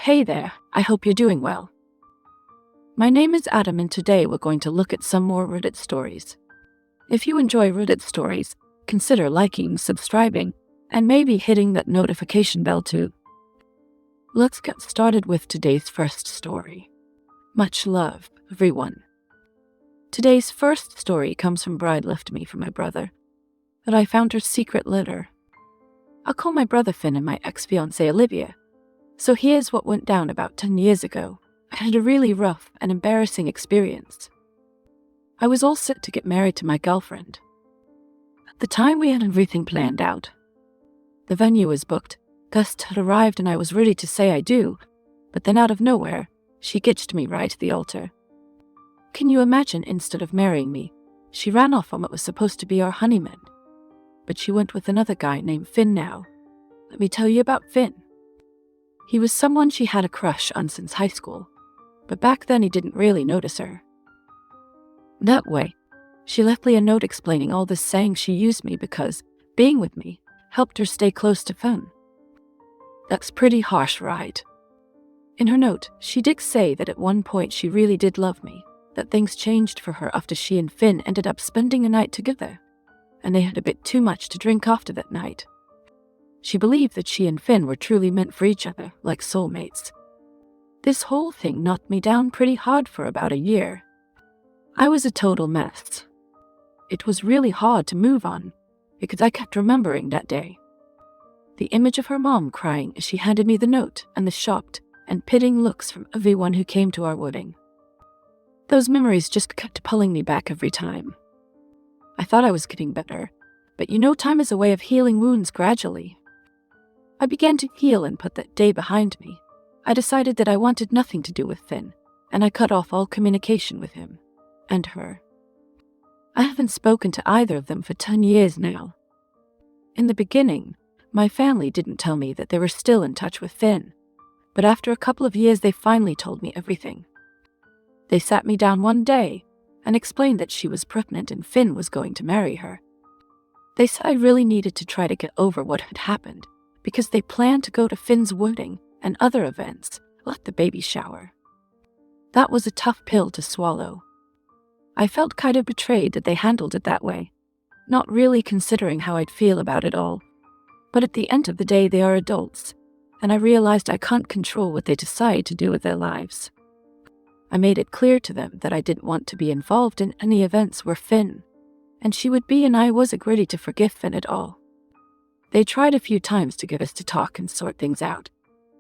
Hey there, I hope you're doing well. My name is Adam and today we're going to look at some more Reddit stories. If you enjoy Reddit stories, consider liking, subscribing, and maybe hitting that notification bell too. Let's get started with today's first story. Much love, everyone. Today's first story comes from Bride left me from my brother, but I found her secret letter. I'll call my brother Finn and my ex-fiancée Olivia. So here's what went down about 10 years ago. I had a really rough and embarrassing experience. I was all set to get married to my girlfriend. At the time, we had everything planned out. The venue was booked, guests had arrived, and I was ready to say I do, but then out of nowhere, she ditched me right at the altar. Can you imagine, instead of marrying me, she ran off on what was supposed to be our honeymoon. But she went with another guy named Finn now. Let me tell you about Finn. He was someone she had a crush on since high school, but back then he didn't really notice her. That way, she left me a note explaining all this, saying she used me because being with me helped her stay close to Finn. That's pretty harsh, right? In her note, she did say that at one point she really did love me, that things changed for her after she and Finn ended up spending a night together, and they had a bit too much to drink after that night. She believed that she and Finn were truly meant for each other, like soulmates. This whole thing knocked me down pretty hard for about a year. I was a total mess. It was really hard to move on, because I kept remembering that day. The image of her mom crying as she handed me the note and the shocked and pitying looks from everyone who came to our wedding. Those memories just kept pulling me back every time. I thought I was getting better, but time is a way of healing wounds gradually. I began to heal and put that day behind me. I decided that I wanted nothing to do with Finn, and I cut off all communication with him and her. I haven't spoken to either of them for 10 years now. In the beginning, my family didn't tell me that they were still in touch with Finn, but after a couple of years they finally told me everything. They sat me down one day and explained that she was pregnant and Finn was going to marry her. They said I really needed to try to get over what had happened, because they planned to go to Finn's wedding and other events, like the baby shower. That was a tough pill to swallow. I felt kind of betrayed that they handled it that way, not really considering how I'd feel about it all. But at the end of the day, they are adults, and I realized I can't control what they decide to do with their lives. I made it clear to them that I didn't want to be involved in any events where Finn and she would be, and I wasn't ready to forgive Finn at all. They tried a few times to get us to talk and sort things out,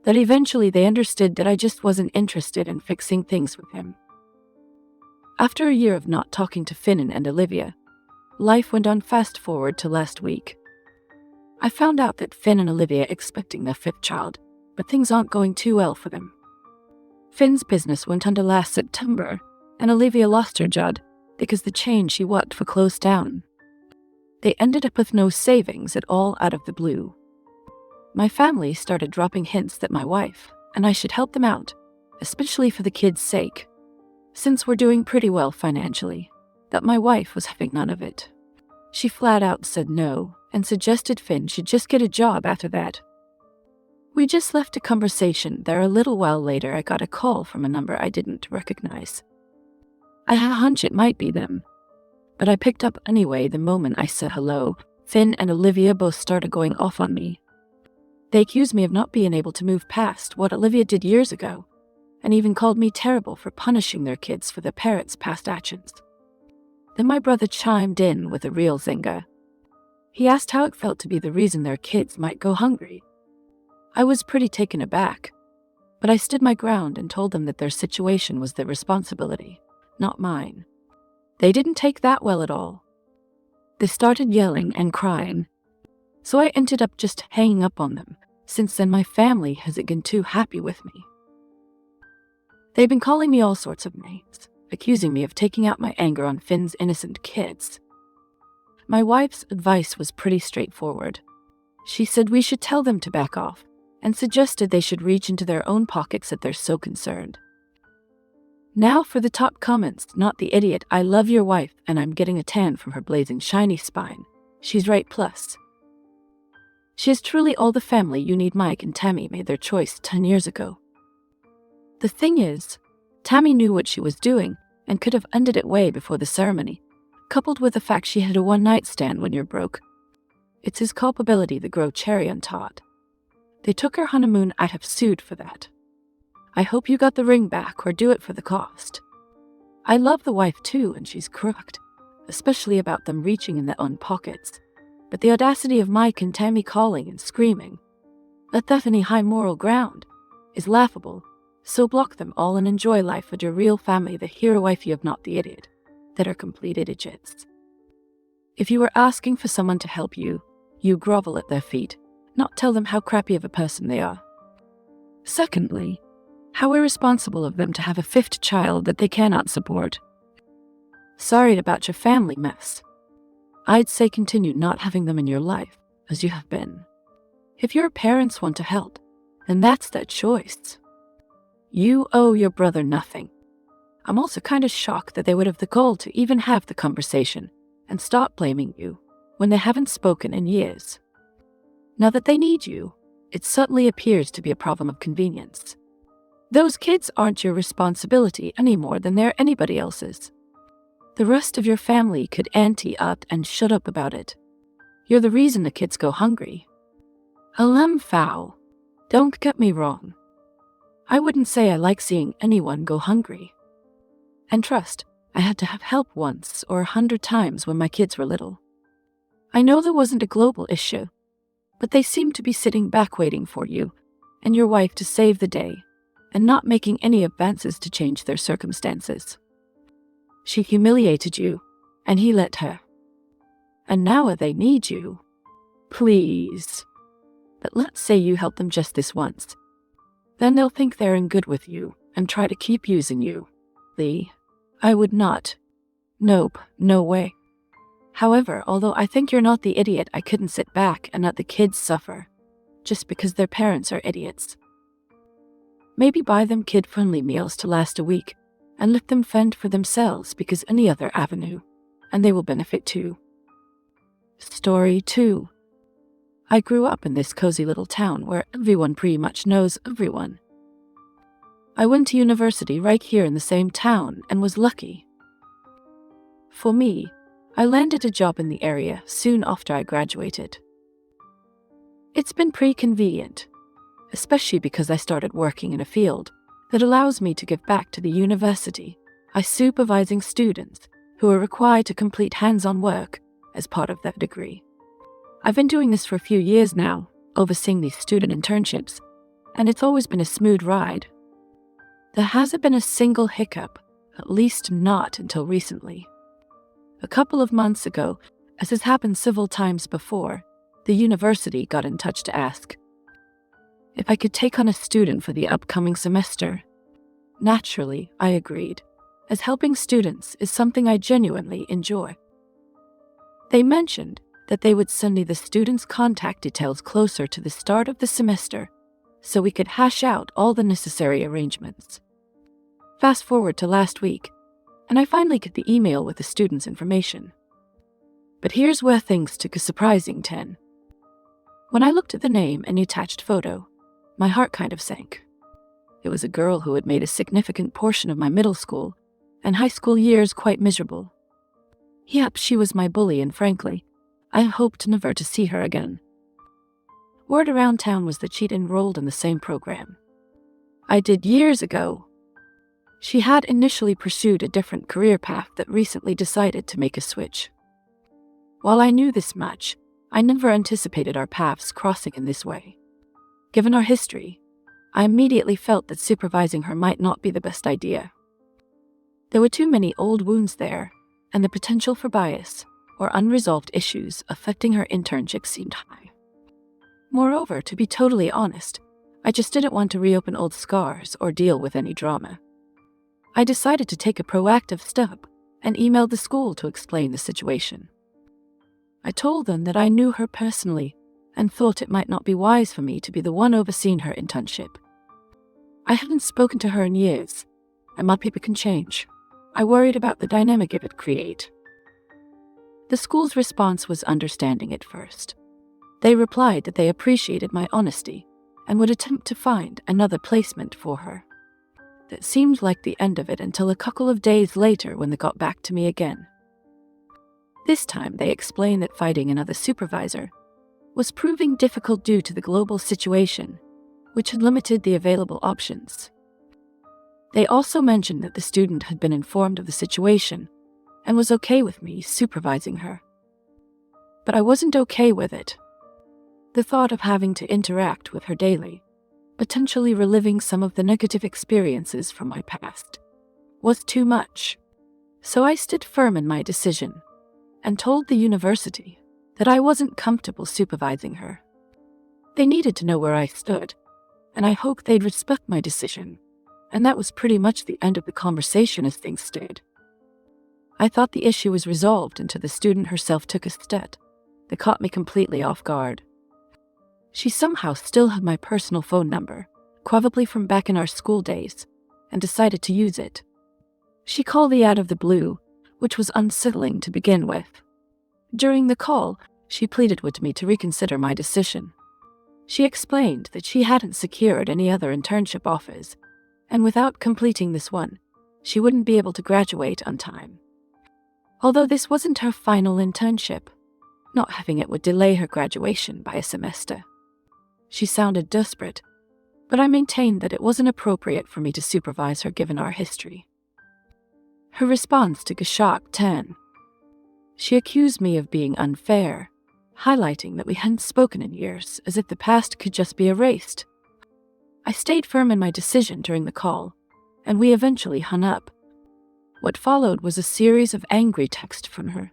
that eventually they understood that I just wasn't interested in fixing things with him. After a year of not talking to Finn and Olivia, life went on. Fast forward to last week. I found out that Finn and Olivia are expecting their 5th child, but things aren't going too well for them. Finn's business went under last September, and Olivia lost her job because the chain she worked for closed down. They ended up with no savings at all out of the blue. My family started dropping hints that my wife and I should help them out, especially for the kids' sake, since we're doing pretty well financially, that my wife was having none of it. She flat out said no and suggested Finn should just get a job after that. We just left a conversation there. A little while later, I got a call from a number I didn't recognize. I had a hunch it might be them, but I picked up anyway. The moment I said hello, Finn and Olivia both started going off on me. They accused me of not being able to move past what Olivia did years ago, and even called me terrible for punishing their kids for their parents' past actions. Then my brother chimed in with a real zinger. He asked how it felt to be the reason their kids might go hungry. I was pretty taken aback, but I stood my ground and told them that their situation was their responsibility, not mine. They didn't take that well at all. They started yelling and crying, so I ended up just hanging up on them. Since then, my family hasn't been too happy with me. They've been calling me all sorts of names, accusing me of taking out my anger on Finn's innocent kids. My wife's advice was pretty straightforward. She said we should tell them to back off, and suggested they should reach into their own pockets if they're so concerned. Now for the top comments. Not the idiot. I love your wife, and I'm getting a tan from her blazing shiny spine. She's right plus. She is truly all the family you need. Mike and Tammy made their choice 10 years ago. The thing is, Tammy knew what she was doing and could have ended it way before the ceremony, coupled with the fact she had a one-night stand when you're broke. It's his culpability that grow cherry on top. They took her honeymoon. I'd have sued for that. I hope you got the ring back or do it for the cost. I love the wife too, and she's crooked, especially about them reaching in their own pockets. But the audacity of Mike and Tammy calling and screaming, let that any high moral ground, is laughable. So block them all and enjoy life with your real family, the hero wife you have, not the idiot, that are complete idiots. If you were asking for someone to help you, you grovel at their feet, not tell them how crappy of a person they are. Secondly, how irresponsible of them to have a fifth child that they cannot support. Sorry about your family mess. I'd say continue not having them in your life, as you have been. If your parents want to help, then that's their choice. You owe your brother nothing. I'm also kind of shocked that they would have the gall to even have the conversation and stop blaming you when they haven't spoken in years. Now that they need you, it suddenly appears to be a problem of convenience. Those kids aren't your responsibility any more than they're anybody else's. The rest of your family could ante up and shut up about it. You're the reason the kids go hungry. Foul. Don't get me wrong. I wouldn't say I like seeing anyone go hungry. And trust, I had to have help once or 100 times when my kids were little. I know there wasn't a global issue, but they seemed to be sitting back waiting for you and your wife to save the day and not making any advances to change their circumstances. She humiliated you, and he let her. And now they need you. Please. But let's say you help them just this once. Then they'll think they're in good with you and try to keep using you. Lee, I would not. Nope, no way. However, although I think you're not the idiot, I couldn't sit back and let the kids suffer, just because their parents are idiots. Maybe buy them kid-friendly meals to last a week, and let them fend for themselves, because any other avenue, and they will benefit too. Story 2. I grew up in this cozy little town where everyone pretty much knows everyone. I went to university right here in the same town and was lucky. For me, I landed a job in the area soon after I graduated. It's been pretty convenient, especially because I started working in a field that allows me to give back to the university by supervising students who are required to complete hands-on work as part of their degree. I've been doing this for a few years now, overseeing these student internships, and it's always been a smooth ride. There hasn't been a single hiccup, at least not until recently. A couple of months ago, as has happened several times before, the university got in touch to ask if I could take on a student for the upcoming semester. Naturally, I agreed, as helping students is something I genuinely enjoy. They mentioned that they would send me the student's contact details closer to the start of the semester so we could hash out all the necessary arrangements. Fast forward to last week, and I finally get the email with the student's information. But here's where things took a surprising turn. When I looked at the name and the attached photo, my heart kind of sank. It was a girl who had made a significant portion of my middle school and high school years quite miserable. Yep, she was my bully, and frankly, I hoped never to see her again. Word around town was that she'd enrolled in the same program I did years ago. She had initially pursued a different career path that recently decided to make a switch. While I knew this much, I never anticipated our paths crossing in this way. Given our history, I immediately felt that supervising her might not be the best idea. There were too many old wounds there, and the potential for bias or unresolved issues affecting her internship seemed high. Moreover, to be totally honest, I just didn't want to reopen old scars or deal with any drama. I decided to take a proactive step and emailed the school to explain the situation. I told them that I knew her personally and thought it might not be wise for me to be the one overseeing her internship. I hadn't spoken to her in years, and my people can change. I worried about the dynamic it would create. The school's response was understanding at first. They replied that they appreciated my honesty and would attempt to find another placement for her. that seemed like the end of it until a couple of days later when they got back to me again. This time they explained that finding another supervisor was proving difficult due to the global situation, which had limited the available options. They also mentioned that the student had been informed of the situation and was okay with me supervising her. But I wasn't okay with it. The thought of having to interact with her daily, potentially reliving some of the negative experiences from my past, was too much. So I stood firm in my decision and told the university that I wasn't comfortable supervising her. They needed to know where I stood, and I hoped they'd respect my decision, and that was pretty much the end of the conversation as things stood. I thought the issue was resolved until the student herself took a step that caught me completely off guard. She somehow still had my personal phone number, probably from back in our school days, and decided to use it. She called me out of the blue, which was unsettling to begin with. During the call, she pleaded with me to reconsider my decision. She explained that she hadn't secured any other internship offers, and without completing this one, she wouldn't be able to graduate on time. Although this wasn't her final internship, not having it would delay her graduation by a semester. She sounded desperate, but I maintained that it wasn't appropriate for me to supervise her given our history. Her response took a sharp turn. She accused me of being unfair, highlighting that we hadn't spoken in years, as if the past could just be erased. I stayed firm in my decision during the call, and we eventually hung up. What followed was a series of angry texts from her.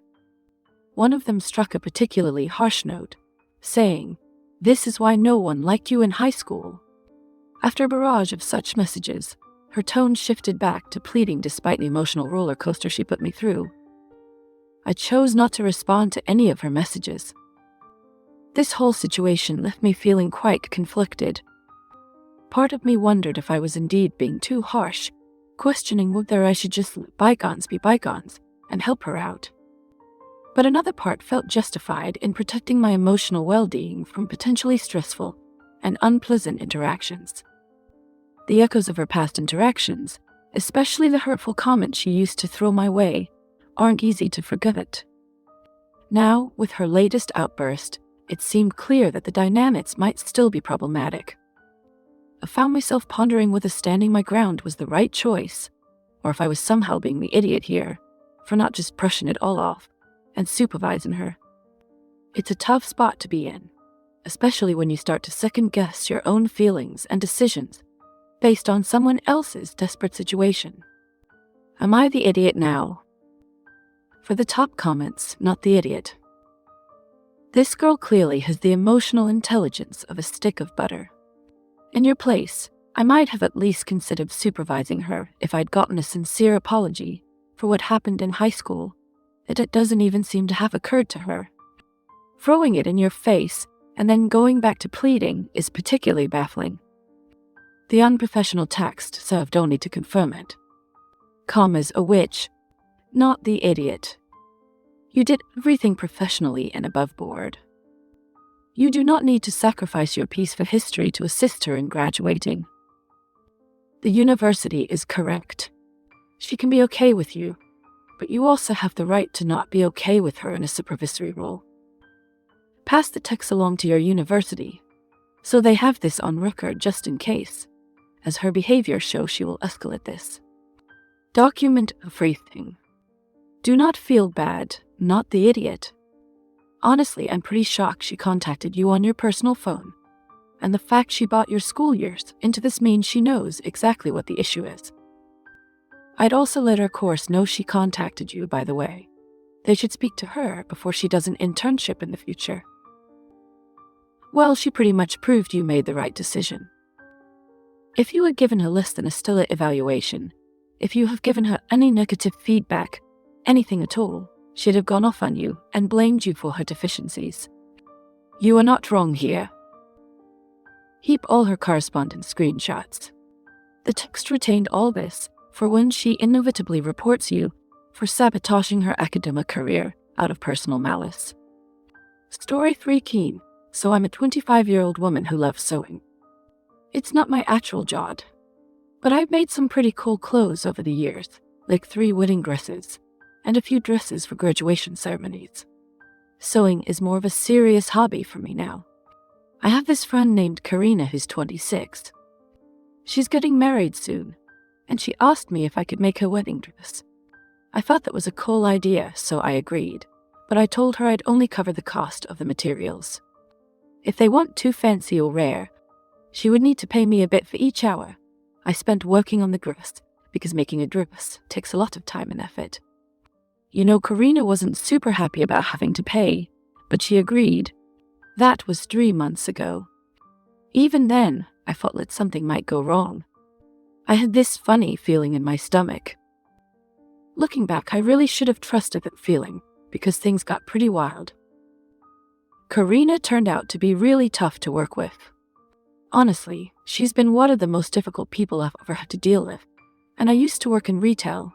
One of them struck a particularly harsh note, saying, "This is why no one liked you in high school." After a barrage of such messages, her tone shifted back to pleading despite the emotional roller coaster she put me through. I chose not to respond to any of her messages. This whole situation left me feeling quite conflicted. Part of me wondered if I was indeed being too harsh, questioning whether I should just let bygones be bygones and help her out. But another part felt justified in protecting my emotional well-being from potentially stressful and unpleasant interactions. The echoes of her past interactions, especially the hurtful comments she used to throw my way, aren't easy to forget. Now, with her latest outburst, it seemed clear that the dynamics might still be problematic. I found myself pondering whether standing my ground was the right choice, or if I was somehow being the idiot here, for not just brushing it all off and supervising her. It's a tough spot to be in, especially when you start to second-guess your own feelings and decisions based on someone else's desperate situation. Am I the idiot now? For the top comments, not the idiot. This girl clearly has the emotional intelligence of a stick of butter. In your place, I might have at least considered supervising her if I'd gotten a sincere apology for what happened in high school, that it doesn't even seem to have occurred to her. Throwing it in your face and then going back to pleading is particularly baffling. The unprofessional text served only to confirm it. Commas a witch, not the idiot. You did everything professionally and above board. You do not need to sacrifice your piece for history to assist her in graduating. The university is correct. She can be okay with you, but you also have the right to not be okay with her in a supervisory role. Pass the text along to your university, so they have this on record just in case, as her behavior shows she will escalate this. Document everything. Do not feel bad, not the idiot. Honestly, I'm pretty shocked she contacted you on your personal phone, and the fact she bought your school years into this means she knows exactly what the issue is. I'd also let her course know she contacted you, by the way. They should speak to her before she does an internship in the future. Well, she pretty much proved you made the right decision. If you had given her less than a stellar evaluation, if you have given her any negative feedback, anything at all, she'd have gone off on you and blamed you for her deficiencies. You are not wrong here. Keep all her correspondence screenshots. The text retained all this for when she inevitably reports you for sabotaging her academic career out of personal malice. Story 3 Keen. So I'm a 25-year-old woman who loves sewing. It's not my actual job. But I've made some pretty cool clothes over the years, like 3 wedding dresses and a few dresses for graduation ceremonies. Sewing is more of a serious hobby for me now. I have this friend named Karina who's 26. She's getting married soon, and she asked me if I could make her wedding dress. I thought that was a cool idea, so I agreed, but I told her I'd only cover the cost of the materials. If they weren't too fancy or rare, she would need to pay me a bit for each hour I spent working on the dress, because making a dress takes a lot of time and effort. You know, Karina wasn't super happy about having to pay, but she agreed. That was 3 months ago. Even then, I felt that something might go wrong. I had this funny feeling in my stomach. Looking back, I really should have trusted that feeling, because things got pretty wild. Karina turned out to be really tough to work with. Honestly, she's been one of the most difficult people I've ever had to deal with, and I used to work in retail,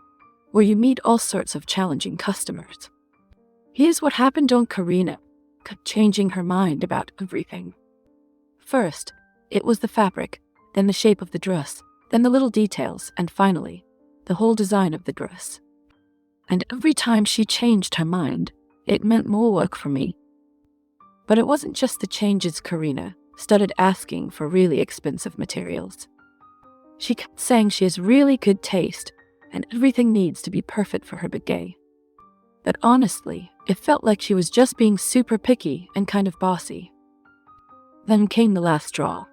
where you meet all sorts of challenging customers. Here's what happened on Karina, kept changing her mind about everything. First, it was the fabric, then the shape of the dress, then the little details, and finally, the whole design of the dress. And every time she changed her mind, it meant more work for me. But it wasn't just the changes. Karina started asking for really expensive materials. She kept saying she has really good taste and everything needs to be perfect for her bidet. But honestly, it felt like she was just being super picky and kind of bossy. Then came the last straw.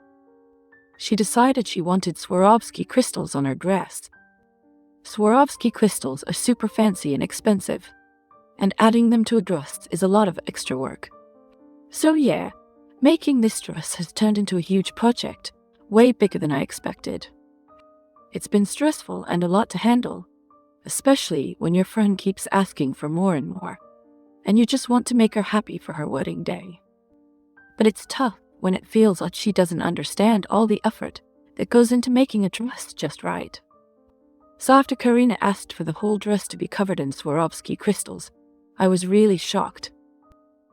She decided she wanted Swarovski crystals on her dress. Swarovski crystals are super fancy and expensive, and adding them to a dress is a lot of extra work. So yeah, making this dress has turned into a huge project, way bigger than I expected. It's been stressful and a lot to handle, especially when your friend keeps asking for more and more, and you just want to make her happy for her wedding day. But it's tough when it feels like she doesn't understand all the effort that goes into making a dress just right. So after Karina asked for the whole dress to be covered in Swarovski crystals, I was really shocked.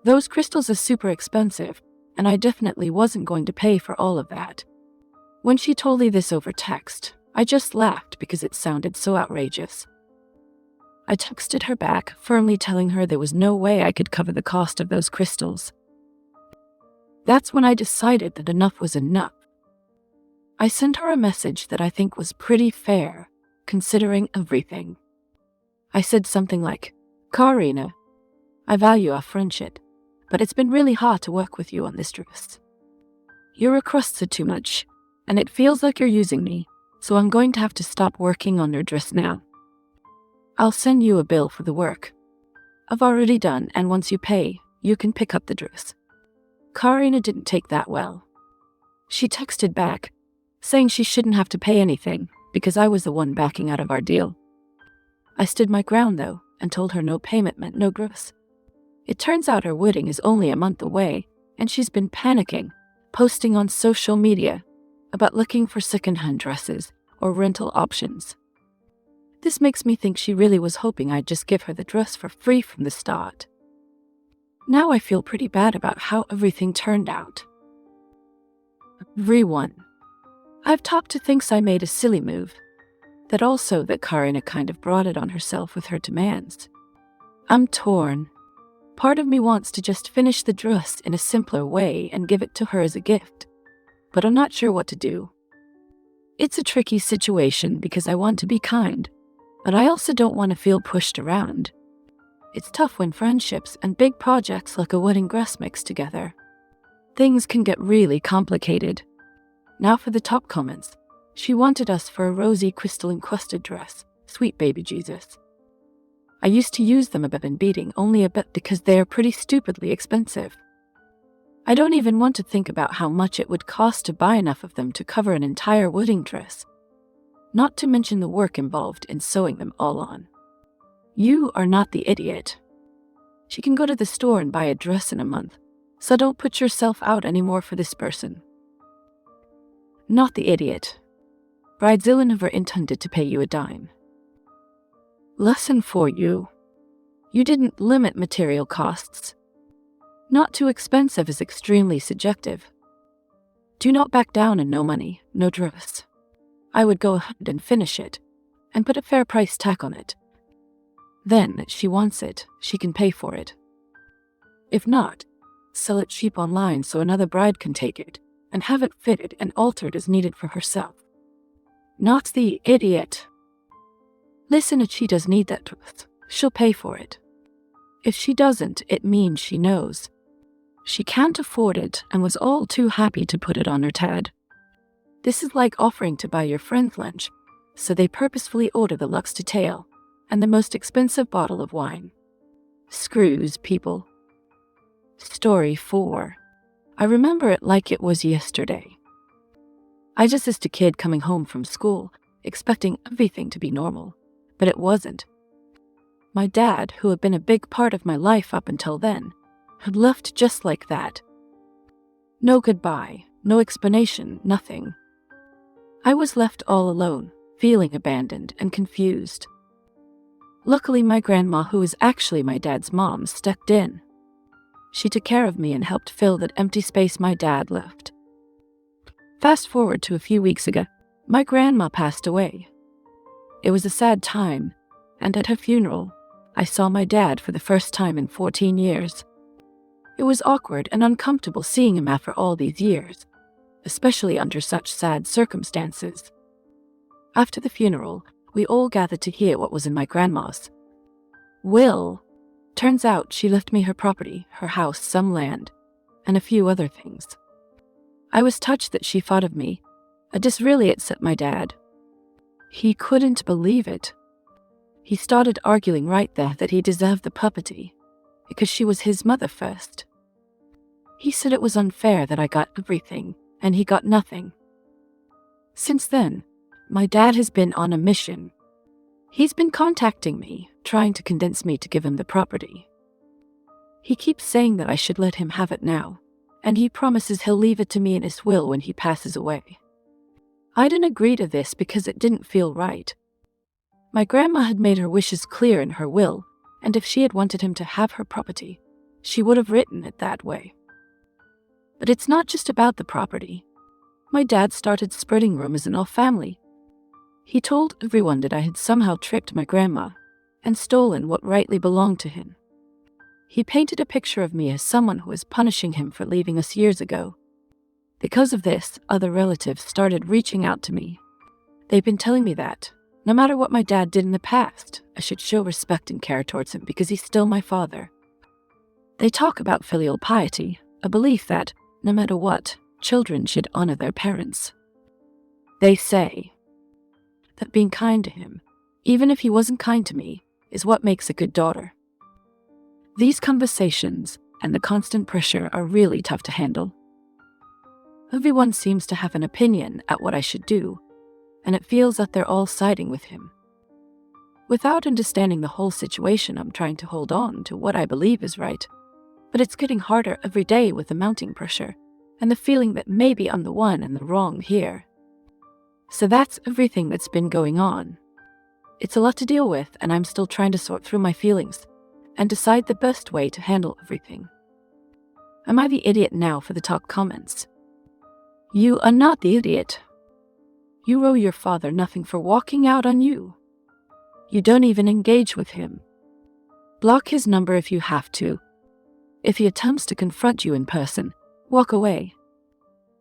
Those crystals are super expensive, and I definitely wasn't going to pay for all of that. When she told me this over text, I just laughed because it sounded so outrageous. I texted her back, firmly telling her there was no way I could cover the cost of those crystals. That's when I decided that enough was enough. I sent her a message that I think was pretty fair, considering everything. I said something like, "Karina, I value our friendship, but it's been really hard to work with you on this dress. Your requests are too much, and it feels like you're using me, so I'm going to have to stop working on your dress now. I'll send you a bill for the work I've already done, and once you pay, you can pick up the dress." Karina didn't take that well. She texted back, saying she shouldn't have to pay anything because I was the one backing out of our deal. I stood my ground though and told her no payment meant no dress. It turns out her wedding is only a month away, and she's been panicking, posting on social media about looking for second-hand dresses or rental options. This makes me think she really was hoping I'd just give her the dress for free from the start. Now I feel pretty bad about how everything turned out. Everyone. I've talked to thinks I made a silly move. That Karina kind of brought it on herself with her demands. I'm torn. Part of me wants to just finish the dress in a simpler way and give it to her as a gift, but I'm not sure what to do. It's a tricky situation because I want to be kind, but I also don't want to feel pushed around. It's tough when friendships and big projects like a wedding dress mix together. Things can get really complicated. Now for the top comments. She wanted us for a rosy crystal-encrusted dress, sweet baby Jesus. I used to use them a bit in beading, only a bit because they are pretty stupidly expensive. I don't even want to think about how much it would cost to buy enough of them to cover an entire wedding dress. Not to mention the work involved in sewing them all on. You are not the idiot. She can go to the store and buy a dress in a month, so don't put yourself out anymore for this person. Not the idiot. Bridezilla never intended to pay you a dime. Lesson for you. You didn't limit material costs. Not too expensive is extremely subjective. Do not back down and no money, no dress. I would go ahead and finish it and put a fair price tag on it. Then, if she wants it, she can pay for it. If not, sell it cheap online so another bride can take it and have it fitted and altered as needed for herself. Not the idiot. Listen, if she does need that dress, she'll pay for it. If she doesn't, it means she knows she can't afford it and was all too happy to put it on her tab. This is like offering to buy your friend's lunch, so they purposefully order the Lux Detail and the most expensive bottle of wine. Screws, people. Story 4. I remember it like it was yesterday. I just as a kid coming home from school, expecting everything to be normal, but it wasn't. My dad, who had been a big part of my life up until then, had left just like that. No goodbye, no explanation, nothing. I was left all alone, feeling abandoned and confused. Luckily, my grandma, who was actually my dad's mom, stepped in. She took care of me and helped fill that empty space my dad left. Fast forward to a few weeks ago, my grandma passed away. It was a sad time, and at her funeral, I saw my dad for the first time in 14 years. It was awkward and uncomfortable seeing him after all these years, especially under such sad circumstances. After the funeral, we all gathered to hear what was in my grandma's will. Turns out she left me her property, her house, some land, and a few other things. I was touched that she thought of me. This really upset my dad. He couldn't believe it. He started arguing right there that he deserved the property, because she was his mother first. He said it was unfair that I got everything, and he got nothing. Since then, my dad has been on a mission. He's been contacting me, trying to convince me to give him the property. He keeps saying that I should let him have it now, and he promises he'll leave it to me in his will when he passes away. I didn't agree to this because it didn't feel right. My grandma had made her wishes clear in her will, and if she had wanted him to have her property, she would have written it that way. But it's not just about the property. My dad started spreading rumors in our family. He told everyone that I had somehow tricked my grandma and stolen what rightly belonged to him. He painted a picture of me as someone who was punishing him for leaving us years ago. Because of this, other relatives started reaching out to me. They've been telling me that, no matter what my dad did in the past, I should show respect and care towards him because he's still my father. They talk about filial piety, a belief that, no matter what, children should honor their parents. They say that being kind to him, even if he wasn't kind to me, is what makes a good daughter. These conversations and the constant pressure are really tough to handle. Everyone seems to have an opinion at what I should do, and it feels that they're all siding with him. Without understanding the whole situation, I'm trying to hold on to what I believe is right, but it's getting harder every day with the mounting pressure and the feeling that maybe I'm the one and the wrong here. So that's everything that's been going on. It's a lot to deal with, and I'm still trying to sort through my feelings and decide the best way to handle everything. Am I the idiot now for the top comments? You are not the idiot. You owe your father nothing for walking out on you. You don't even engage with him. Block his number if you have to. If he attempts to confront you in person, walk away.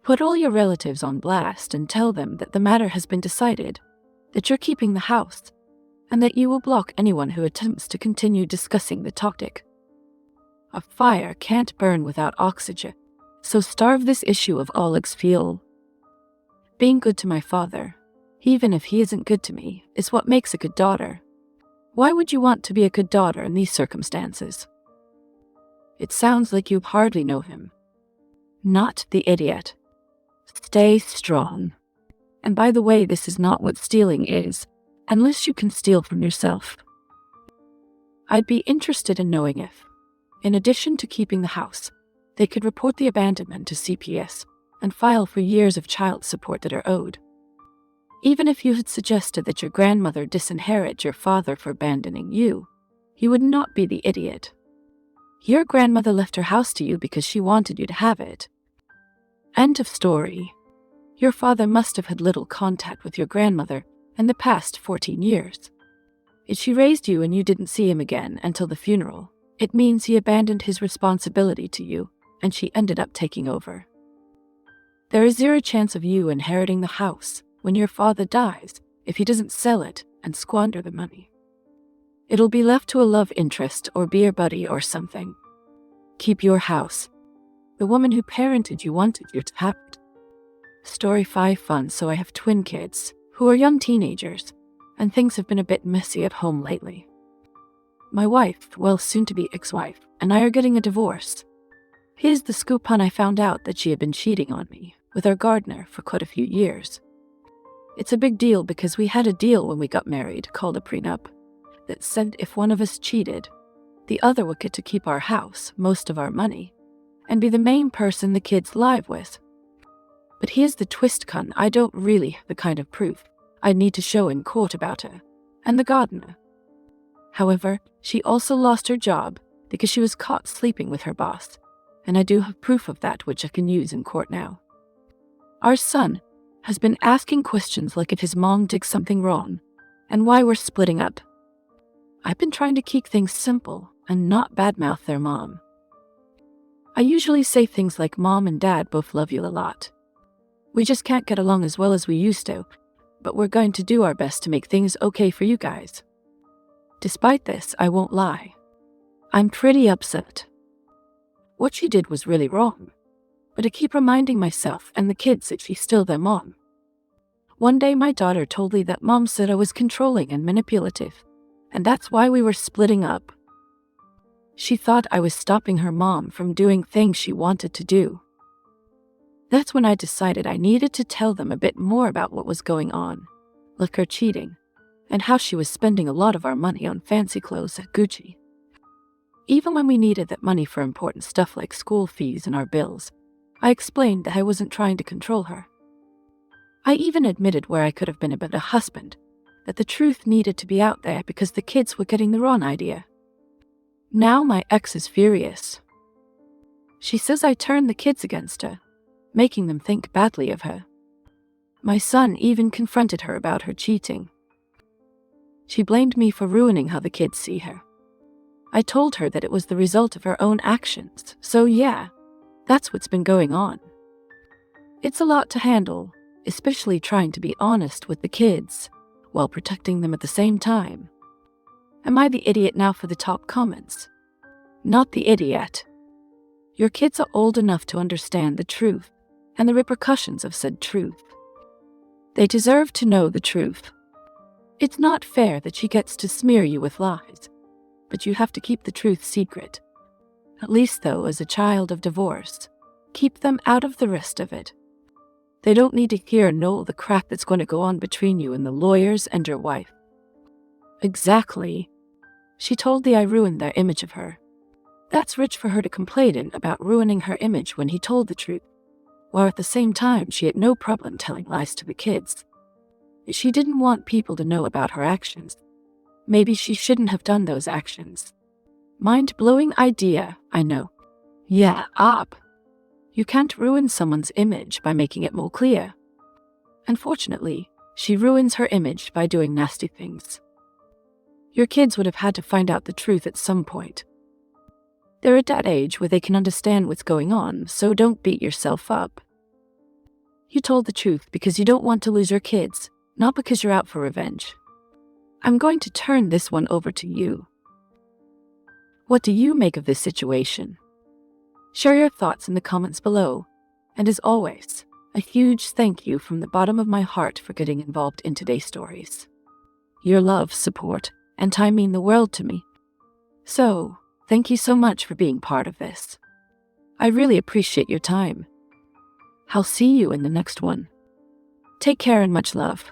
Put all your relatives on blast and tell them that the matter has been decided, that you're keeping the house, and that you will block anyone who attempts to continue discussing the topic. A fire can't burn without oxygen, so starve this issue of all its fuel. Being good to my father, even if he isn't good to me, is what makes a good daughter. Why would you want to be a good daughter in these circumstances? It sounds like you hardly know him. Not the idiot. Stay strong. And by the way, this is not what stealing is, unless you can steal from yourself. I'd be interested in knowing if, in addition to keeping the house, they could report the abandonment to CPS and file for years of child support that are owed. Even if you had suggested that your grandmother disinherit your father for abandoning you, he would not be the idiot. Your grandmother left her house to you because she wanted you to have it. End of story. Your father must have had little contact with your grandmother in the past 14 years. If she raised you and you didn't see him again until the funeral, it means he abandoned his responsibility to you and she ended up taking over. There is zero chance of you inheriting the house when your father dies if he doesn't sell it and squander the money. It'll be left to a love interest or beer buddy or something. Keep your house. The woman who parented you wanted you to have it. Story 5 fun. So I have twin kids who are young teenagers, and things have been a bit messy at home lately. My wife, well, soon to be ex-wife, and I are getting a divorce. Here's the scoop on: I found out that she had been cheating on me with our gardener for quite a few years. It's a big deal because we had a deal when we got married called a prenup that said if one of us cheated, the other would get to keep our house, most of our money, and be the main person the kids live with. But here's the twist, cunt. I don't really have the kind of proof I'd need to show in court about her and the gardener. However, she also lost her job because she was caught sleeping with her boss, and I do have proof of that which I can use in court now. Our son has been asking questions like if his mom did something wrong and why we're splitting up. I've been trying to keep things simple and not badmouth their mom. I usually say things like, Mom and Dad both love you a lot. We just can't get along as well as we used to, but we're going to do our best to make things okay for you guys. Despite this, I won't lie. I'm pretty upset. What she did was really wrong, but I keep reminding myself and the kids that she's still their mom. One day my daughter told me that Mom said I was controlling and manipulative, and that's why we were splitting up. She thought I was stopping her mom from doing things she wanted to do. That's when I decided I needed to tell them a bit more about what was going on, like her cheating, and how she was spending a lot of our money on fancy clothes at Gucci. Even when we needed that money for important stuff like school fees and our bills, I explained that I wasn't trying to control her. I even admitted where I could have been a better husband, that the truth needed to be out there because the kids were getting the wrong idea. Now my ex is furious. She says I turned the kids against her, making them think badly of her. My son even confronted her about her cheating. She blamed me for ruining how the kids see her. I told her that it was the result of her own actions, so yeah, that's what's been going on. It's a lot to handle, especially trying to be honest with the kids, while protecting them at the same time. Am I the idiot now for the top comments? Not the idiot. Your kids are old enough to understand the truth and the repercussions of said truth. They deserve to know the truth. It's not fair that she gets to smear you with lies, but you have to keep the truth secret. At least, though, as a child of divorce, keep them out of the rest of it. They don't need to hear or know the crap that's going to go on between you and the lawyers and your wife. Exactly. She told me I ruined their image of her. That's rich for her to complain about ruining her image when he told the truth, while at the same time she had no problem telling lies to the kids. She didn't want people to know about her actions. Maybe she shouldn't have done those actions. Mind-blowing idea, I know. Yeah, up. You can't ruin someone's image by making it more clear. Unfortunately, she ruins her image by doing nasty things. Your kids would have had to find out the truth at some point. They're at that age where they can understand what's going on, so don't beat yourself up. You told the truth because you don't want to lose your kids, not because you're out for revenge. I'm going to turn this one over to you. What do you make of this situation? Share your thoughts in the comments below, and as always, a huge thank you from the bottom of my heart for getting involved in today's stories. Your love, support, and time mean the world to me. So, thank you so much for being part of this. I really appreciate your time. I'll see you in the next one. Take care and much love.